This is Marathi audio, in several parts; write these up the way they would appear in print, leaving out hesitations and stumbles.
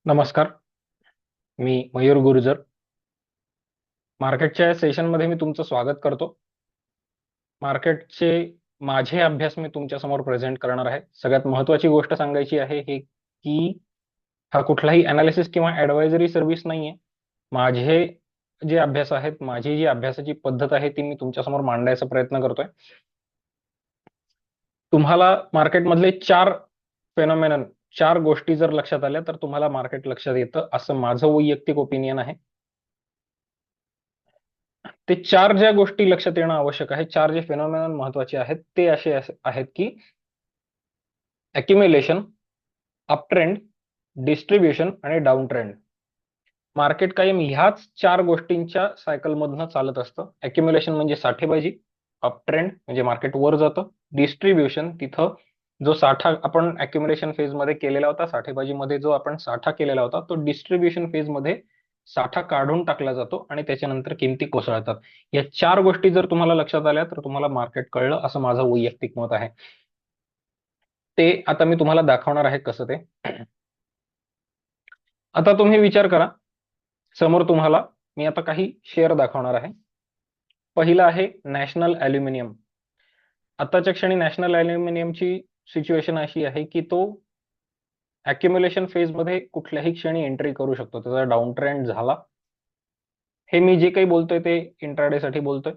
नमस्कार. मी मयूर गुर्जर. मार्केटच्या सेशनमध्ये मी तुमचं स्वागत करतो. मार्केटचे माझे अभ्यास मी तुमच्या समोर प्रेझेंट करणार आहे. सगळ्यात महत्त्वाची गोष्ट सांगायची आहे हे की हा कुठलाही अनालिसिस किंवा ऍडवायझरी सर्व्हिस नाहीये. माझे जे अभ्यास आहेत, माझी जी अभ्यासाची पद्धत आहे ती मी तुमच्या समोर मांडायचा प्रयत्न करतोय. तुम्हाला मार्केटमधले फेनॉमेनन चार गोष्टी जर लक्षात आल्या तर तुम्हाला मार्केट लक्षात येतं असं माझं वैयक्तिक ओपिनियन आहे. ते चार ज्या गोष्टी लक्षात येणं आवश्यक आहे, चार जे फेनॉमेनॉन महत्वाचे आहेत ते आहेत की अक्युम्युलेशन, अप ट्रेंड, डिस्ट्रीब्युशन आणि डाऊन ट्रेंड. मार्केट कायम ह्याच चार गोष्टींच्या सायकल मधनं चालत असतं. अक्युम्युलेशन म्हणजे साठेबाजी, अप ट्रेंड म्हणजे मार्केट वर जातं, डिस्ट्रीब्युशन तिथं जो साठा आपण अक्युम्युलेशन फेज मध्ये केलेला होता, साठेबाजीमध्ये जो आपण साठा केलेला होता तो डिस्ट्रीब्युशन फेज मध्ये साठा काढून टाकला जातो आणि त्याच्यानंतर किमती कोसळतात. या चार गोष्टी जर तुम्हाला लक्षात आल्या तर तुम्हाला मार्केट कळलं असं माझं वैयक्तिक मत आहे. ते आता मी तुम्हाला दाखवणार आहे कसं ते. आता तुम्ही विचार करा, समोर तुम्हाला मी आता काही शेअर दाखवणार आहे. पहिला आहे नॅशनल अॅल्युमिनियम. आताच्या क्षणी नॅशनल अॅल्युमिनियमची सिच्युएशन अशी आहे की तो अक्युम्युलेशन फेज मध्ये कुठल्याही क्षणी एंट्री करू शकतो. त्याचा डाऊन ट्रेंड झाला. हे मी जे काही बोलतोय ते इंट्राडे साठी बोलतोय.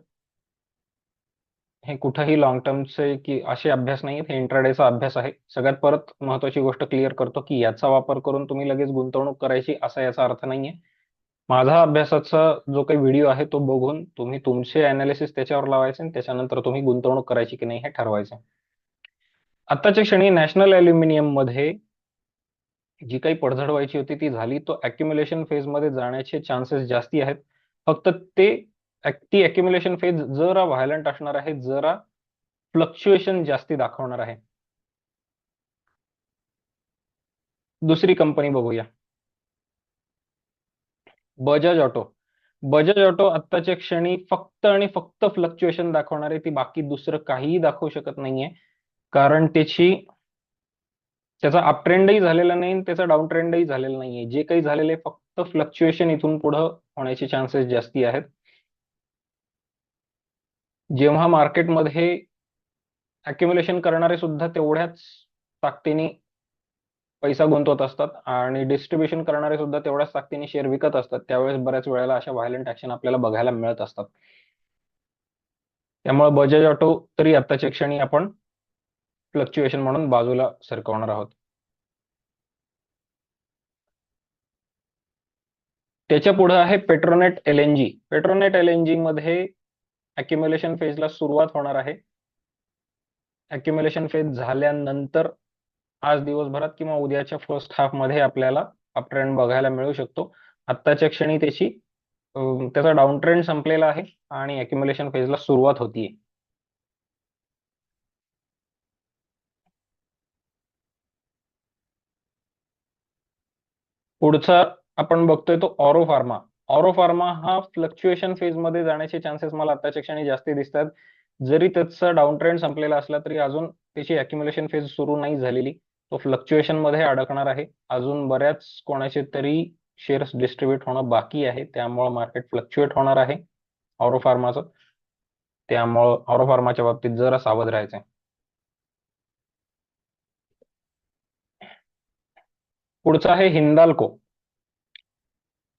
हे कुठेही लॉंग टर्मचे की असे अभ्यास नाहीत, हे इंट्राडेचा अभ्यास आहे. सगळ्यात परत महत्वाची गोष्ट क्लिअर करतो की याचा वापर करून तुम्ही लगेच गुंतवणूक करायची असा याचा अर्थ नाहीये. माझा अभ्यासाचा जो काही व्हिडिओ आहे तो बघून तुम्ही तुमचे अनालिसिस त्याच्यावर लावायचे आणि त्याच्यानंतर तुम्ही गुंतवणूक करायची की नाही हे ठरवायचं. आताच्या क्षणी नॅशनल अॅल्युमिनियम मध्ये जी काही पडझड व्हायची होती ती झाली. तो अक्युम्युलेशन फेज मध्ये जाण्याचे चान्सेस जास्ती आहेत. फक्त ती अक्युम्युलेशन फेज जरा व्हायलंट असणार आहे, जरा फ्लक्च्युएशन जास्ती दाखवणार आहे. दुसरी कंपनी बघूया, बजाज ऑटो. बजाज ऑटो आत्ताच्या क्षणी फक्त आणि फक्त फ्लक्च्युएशन दाखवणार आहे. ती बाकी दुसरं काहीही दाखवू शकत नाहीये, कारण त्याचा अप ट्रेंडही झालेला नाही आणि त्याचा डाऊन ट्रेंडही झालेला नाहीये. जे काही झालेलं आहे फक्त फ्लक्च्युएशन इथून पुढे होण्याचे चान्सेस जास्ती आहेत. जेव्हा मार्केटमध्ये अक्युम्युलेशन करणारे सुद्धा तेवढ्याच ताकदीने पैसा गुंतवत असतात आणि डिस्ट्रीब्युशन करणारे सुद्धा तेवढ्याच ताकदीने शेअर विकत असतात, त्यावेळेस बऱ्याच वेळेला अशा व्हायलंट ऍक्शन आपल्याला बघायला मिळत असतात. त्यामुळे बजाज ऑटो तरी आताच्या क्षणी आपण फ्लक्च्युएशन म्हणून बाजूला सरकवणार आहोत. त्याच्या पुढे आहे पेट्रोनेट एलएनजी. पेट्रोनेट एलएनजी मध्ये अक्युम्युलेशन फेजला सुरुवात होणार आहे. अक्युम्युलेशन फेज झाल्यानंतर आज दिवसभरात किंवा उद्याच्या फर्स्ट हाफ मध्ये आपल्याला अप ट्रेंड बघायला मिळू शकतो. आत्ताच्या क्षणी त्याचा डाऊन ट्रेंड संपलेला आहे आणि अक्युम्युलेशन फेजला सुरुवात होतीये. पुढचा आपण बघतोय तो ऑरो फार्मा. ऑरो फार्मा हा फ्लक्च्युएशन फेज मध्ये जाण्याचे चान्सेस मला आताच्या क्षणी जास्ती दिसतात. जरी त्याचा डाऊन ट्रेंड संपलेला असला तरी अजून त्याची अक्युम्युलेशन फेज सुरू नाही झालेली. तो फ्लक्च्युएशन मध्ये अडकणार आहे. अजून बऱ्याच कोणाचे तरी शेअर्स डिस्ट्रीब्युट होणं बाकी आहे, त्यामुळे मार्केट फ्लक्च्युएट होणार आहे ऑरो फार्माचं. त्यामुळं ऑरो फार्माच्या बाबतीत जरा सावध राहायचंय. पुढचं आहे हिंदाल्को.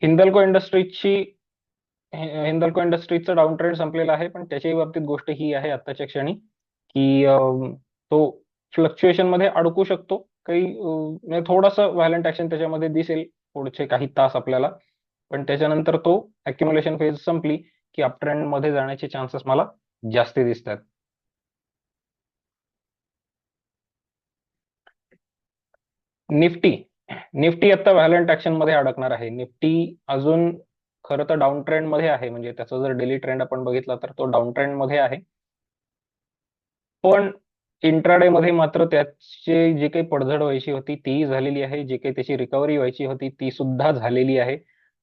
हिंदाल्को इंडस्ट्रीजची हिंदाल्को इंडस्ट्रीजचा डाऊन ट्रेंड संपलेला आहे, पण त्याच्याही बाबतीत गोष्ट ही आहे आत्ताच्या क्षणी की तो फ्लक्च्युएशन मध्ये अडकू शकतो. म्हणजे थोडासा व्हायलंट ऍक्शन त्याच्यामध्ये दिसेल पुढचे काही तास आपल्याला, पण त्याच्यानंतर तो अक्युम्युलेशन फेज संपली की अप ट्रेंड मध्ये जाण्याचे चान्सेस मला जास्ती दिसतात. निफ्टी. निफ्टी आता व्हायलंट ऍक्शन मध्ये अडकणार आहे. निफ्टी अजून खरं तर डाऊन ट्रेंड मध्ये आहे, म्हणजे त्याचा जर डेली ट्रेंड आपण बघितला तर तो डाऊन ट्रेंड मध्ये आहे. पण इंट्राडे मध्ये मात्र त्याची जी काही पडझड व्हायची होती ती झालेली आहे, जी काही त्याची रिकव्हरी व्हायची होती ती सुद्धा झालेली आहे.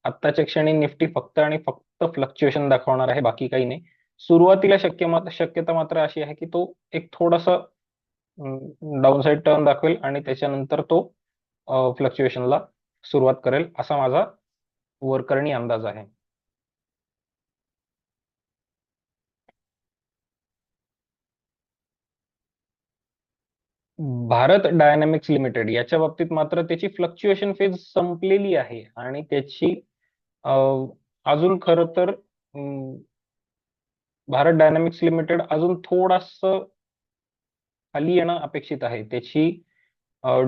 आत्ताच्या क्षणी निफ्टी फक्त आणि फक्त फ्लक्च्युएशन दाखवणार आहे, बाकी काही नाही. सुरुवातीला शक्यता मात्र अशी आहे की तो एक थोडासा डाऊन साईड टर्न दाखवेल आणि त्याच्यानंतर तो फ्लक्च्युएशनला सुरुवात करेल असा माझा वरकरणी अंदाज आहे. भारत डायनॅमिक्स लिमिटेड याच्या बाबतीत मात्र त्याची फ्लक्च्युएशन फेज संपलेली आहे आणि त्याची अजून खरं तर भारत डायनॅमिक्स लिमिटेड अजून थोडास खाली येणं अपेक्षित आहे. त्याची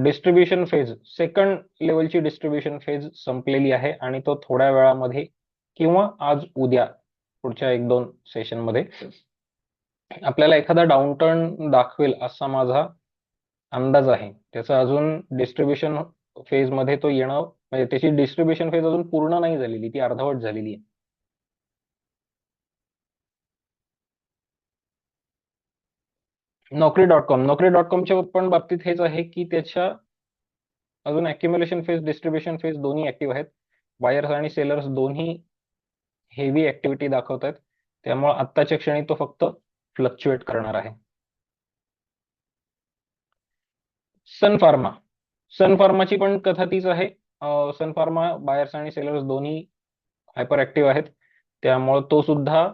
डिस्ट्रीब्युशन फेज सेकंड लेवलची डिस्ट्रीब्युशन फेज संपलेली आहे आणि तो थोड्या वेळामध्ये किंवा आज उद्या पुढच्या 1-2 सेशन मध्ये आपल्याला एखादा डाऊनटर्न दाखवेल असा माझा अंदाज आहे. त्याचं अजून डिस्ट्रीब्युशन फेज मध्ये तो येणं म्हणजे त्याची डिस्ट्रीब्युशन फेज अजून पूर्ण नाही झालेली, ती अर्धवट झालेली आहे. नोकरी.कॉमच्या पण बाबतीत हेच आहे की त्याच्या अजून अक्युम्युलेशन फेज डिस्ट्रीब्युशन फेज दोन्ही ऍक्टिव्ह आहेत. बायर्स आणि सेलर्स दोन्ही हेवी ऍक्टिव्हिटी दाखवत आहेत. त्यामुळे आत्ताच्या क्षणी तो फक्त फ्लक्च्युएट करणार आहे. सन फार्मा सन फार्माची पण कथा तीच आहे. सन फार्मा बायर्स आणि सेलर्स दोन्ही हायपर ऍक्टिव्ह आहेत. त्यामुळे तो सुद्धा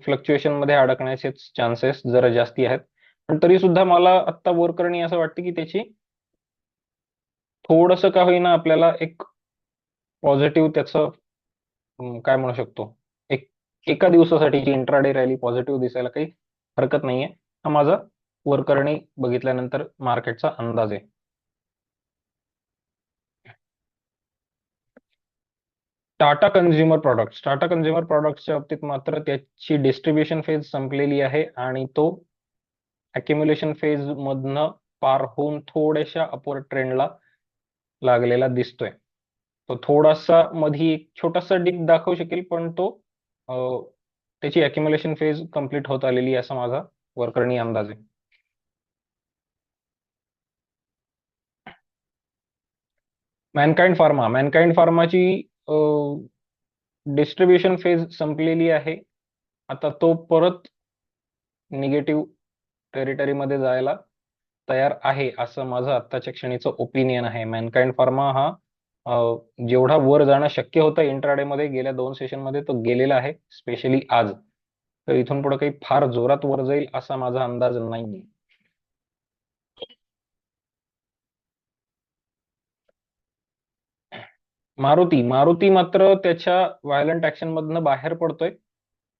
फ्लक्च्युएशन मध्ये अडकण्याचे चान्सेस जरा जास्ती आहेत. पण तरी सुद्धा मला आत्ता वर करणे असं वाटतं की त्याची थोडस का होईना आपल्याला एक पॉझिटिव्ह त्याचं काय म्हणू शकतो, एक एका दिवसासाठीची इंट्राडे रॅली पॉझिटिव्ह दिसायला काही हरकत नाहीये. हा माझा वर करणे बघितल्यानंतर मार्केटचा अंदाज आहे. टाटा कन्झ्युमर प्रोडक्ट्सच्या बाबतीत मात्र त्याची डिस्ट्रीब्युशन फेज संपलेली आहे आणि तो अक्युम्युलेशन फेज मधनं पार होऊन थोड्याशा अपवर्ड ट्रेंडला लागलेला दिसतोय. तो थोडासा मधी एक छोटासा डिप दाखवू शकेल, पण तो त्याची अक्युम्युलेशन फेज कंप्लीट होत आलेली असा माझा वरकरणी अंदाज आहे. मॅनकाइंड फार्माची डिस्ट्रीब्युशन फेज संपलेली आहे. आता तो परत निगेटिव्ह टेरिटरीमध्ये जायला तयार आहे असं माझं आत्ताच्या क्षणीचं ओपिनियन आहे. मॅनकाइंड फार्मा हा जेवढा वर जाणं शक्य होतं इंट्राडे मध्ये गेल्या 2 सेशन मध्ये तो गेलेला आहे, स्पेशली आज. तर इथून पुढे काही फार जोरात वर जाईल असा माझा अंदाज नाही. मारुती मात्र त्याच्या व्हायलंट ऍक्शन मधनं बाहेर पडतोय.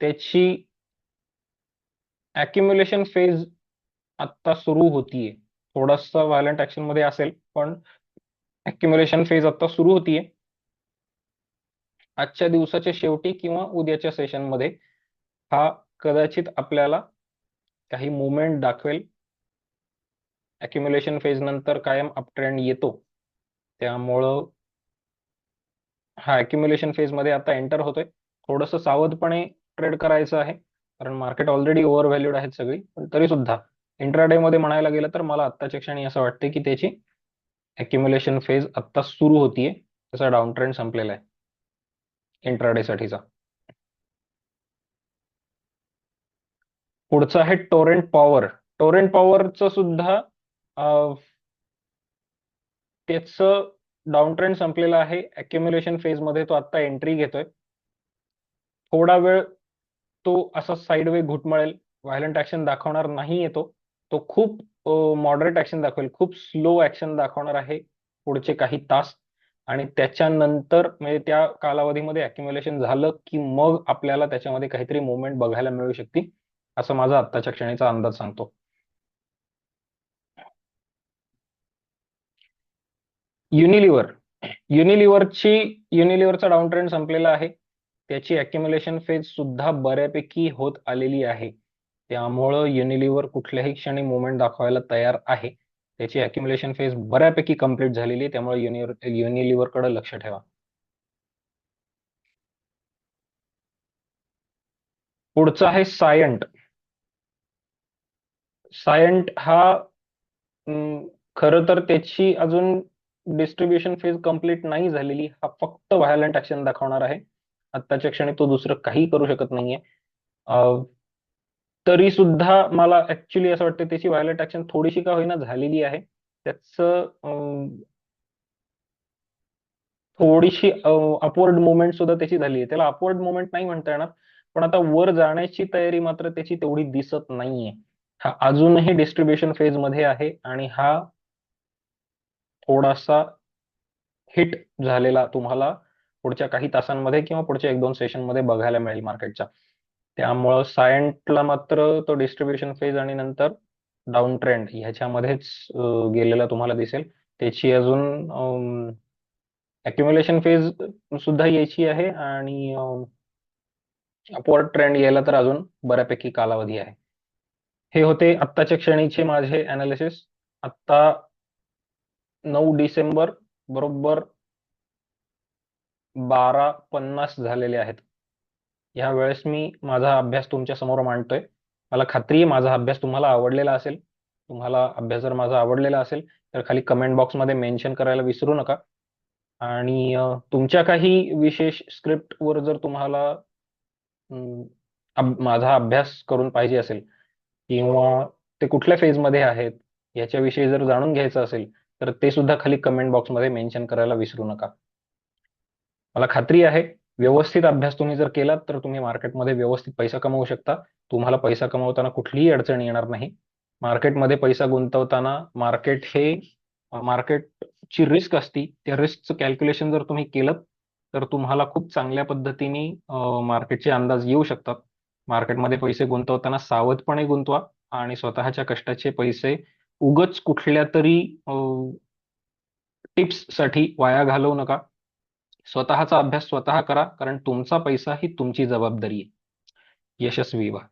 त्याची अक्युम्युलेशन फेज आता सुरू होतीये. थोडासा व्हायलंट ऍक्शन मध्ये असेल, पण अक्युम्युलेशन फेज आता सुरू होतीये. आजच्या दिवसाच्या शेवटी किंवा उद्याच्या सेशन मध्ये हा कदाचित आपल्याला काही मुवमेंट दाखवेल. अक्युम्युलेशन फेज नंतर कायम अपट्रेंड येतो. त्यामुळं हा अक्युम्युलेशन फेज मध्ये आता एंटर होतोय. थोडस सावधपणे ट्रेड करायचं आहे, कारण मार्केट ऑलरेडी ओव्हर व्हॅल्यूड आहेत सगळी. पण तरी सुद्धा इंट्राडे मध्ये म्हणायला गेलं तर मला आत्ताच्या क्षणी असं वाटतं की त्याची अक्युम्युलेशन फेज आता सुरू होतीये. त्याचा डाऊन ट्रेंड संपलेला आहे इंट्राडे साठीचा. पुढचं आहे टोरेंट पॉवरचं सुद्धा त्याचं डाऊन ट्रेंड संपलेलं आहे. अक्युम्युलेशन फेज मध्ये तो आता एंट्री घेतोय. थोडा वेळ तो असा साईडवे घुटमळेल, व्हायलंट ऍक्शन दाखवणार नाही येतो. तो खूप मॉडरेट ऍक्शन दाखवेल, खूप स्लो ऍक्शन दाखवणार आहे पुढचे काही तास. आणि त्याच्यानंतर म्हणजे त्या कालावधीमध्ये अक्युम्युलेशन झालं की मग आपल्याला त्याच्यामध्ये काहीतरी मुवमेंट बघायला मिळू शकते, असं माझा आत्ताच्या क्षणीचा अंदाज सांगतो. युनिलिव्हर युनिलिव्हरचा डाऊन ट्रेंड संपलेला आहे. त्याची अक्युम्युलेशन फेज सुद्धा बऱ्यापैकी होत आलेली आहे. त्यामुळं युनिलिव्हर कुठल्याही क्षणी मुवमेंट दाखवायला तयार आहे. त्याची अक्युम्युलेशन फेज बऱ्यापैकी कंप्लीट झालेली आहे. त्यामुळे युनिलिव्हर कडे लक्ष ठेवा. पुढचं आहे सायंट हा खरं तर त्याची अजून डिस्ट्रीब्युशन फेज कंप्लीट नाही झालेली. हा फक्त व्हायलंट ऍक्शन दाखवणार आहे. आत्ताच्या क्षणी तो दुसरं काही करू शकत नाहीये. तरी सुद्धा मला ऍक्च्युली असं वाटतं त्याची व्हायलंट ऍक्शन थोडीशी का होईना झालेली आहे. त्याचं थोडीशी अपवर्ड मुवमेंट सुद्धा त्याची झाली आहे. त्याला अपवर्ड मुवमेंट नाही म्हणता येणार, पण आता वर जाण्याची तयारी मात्र त्याची तेवढी दिसत नाहीये. हा अजूनही डिस्ट्रीब्युशन फेज मध्ये आहे आणि हा थोडासा हिट झालेला तुम्हाला पुढच्या काही तासांमध्ये किंवा पुढच्या 1-2 सेशन मध्ये बघायला मिळेल मार्केटच्या. त्यामुळं सायंटला मात्र तो डिस्ट्रीब्युशन फेज आणि नंतर डाऊन ट्रेंड ह्याच्यामध्येच गेलेला तुम्हाला दिसेल. त्याची अजून अक्युम्युलेशन फेज सुद्धा यायची आहे आणि अपवर्ड ट्रेंड यायला तर अजून बऱ्यापैकी कालावधी आहे. हे होते आत्ताच्या क्षणीचे माझे अनालिसिस. आत्ता 9 डिसेंबर बरोबर 12:50 झालेले आहेत. या वेळेस मी माझा अभ्यास तुमच्या समोर मांडतोय. मला खात्री आहे माझा अभ्यास तुम्हाला आवडलेला असेल. तुम्हाला अभ्यास जर माझा आवडलेला असेल तर खाली कमेंट बॉक्समध्ये मेन्शन करायला विसरू नका. आणि तुमच्या काही विशेष स्क्रिप्टवर जर तुम्हाला माझा अभ्यास करून पाहिजे असेल किंवा ते कुठल्या फेजमध्ये आहेत याच्याविषयी जर जाणून घ्यायचं असेल तर ते सुद्धा खाली कमेंट बॉक्समध्ये मेन्शन करायला विसरू नका. मला खात्री आहे व्यवस्थित अभ्यास तुम्ही जर केलात तर तुम्ही मार्केटमध्ये व्यवस्थित पैसा कमवू शकता. तुम्हाला पैसा कमवताना कुठलीही अडचण येणार नाही. मार्केटमध्ये पैसा गुंतवताना मार्केटची रिस्क असती. त्या रिस्कचं कॅल्क्युलेशन जर तुम्ही केलं तर तुम्हाला खूप चांगल्या पद्धतीने मार्केटचे अंदाज येऊ शकतात. मार्केटमध्ये पैसे गुंतवताना सावधपणे गुंतवा आणि स्वतःच्या कष्टाचे पैसे उगच कुठल्या तरी टिप्स साठी वाया घालवू नका. स्वतःचा अभ्यास स्वतः करा, कारण तुमचा पैसा ही तुमची जबाबदारी आहे. यशस्वी व्हा.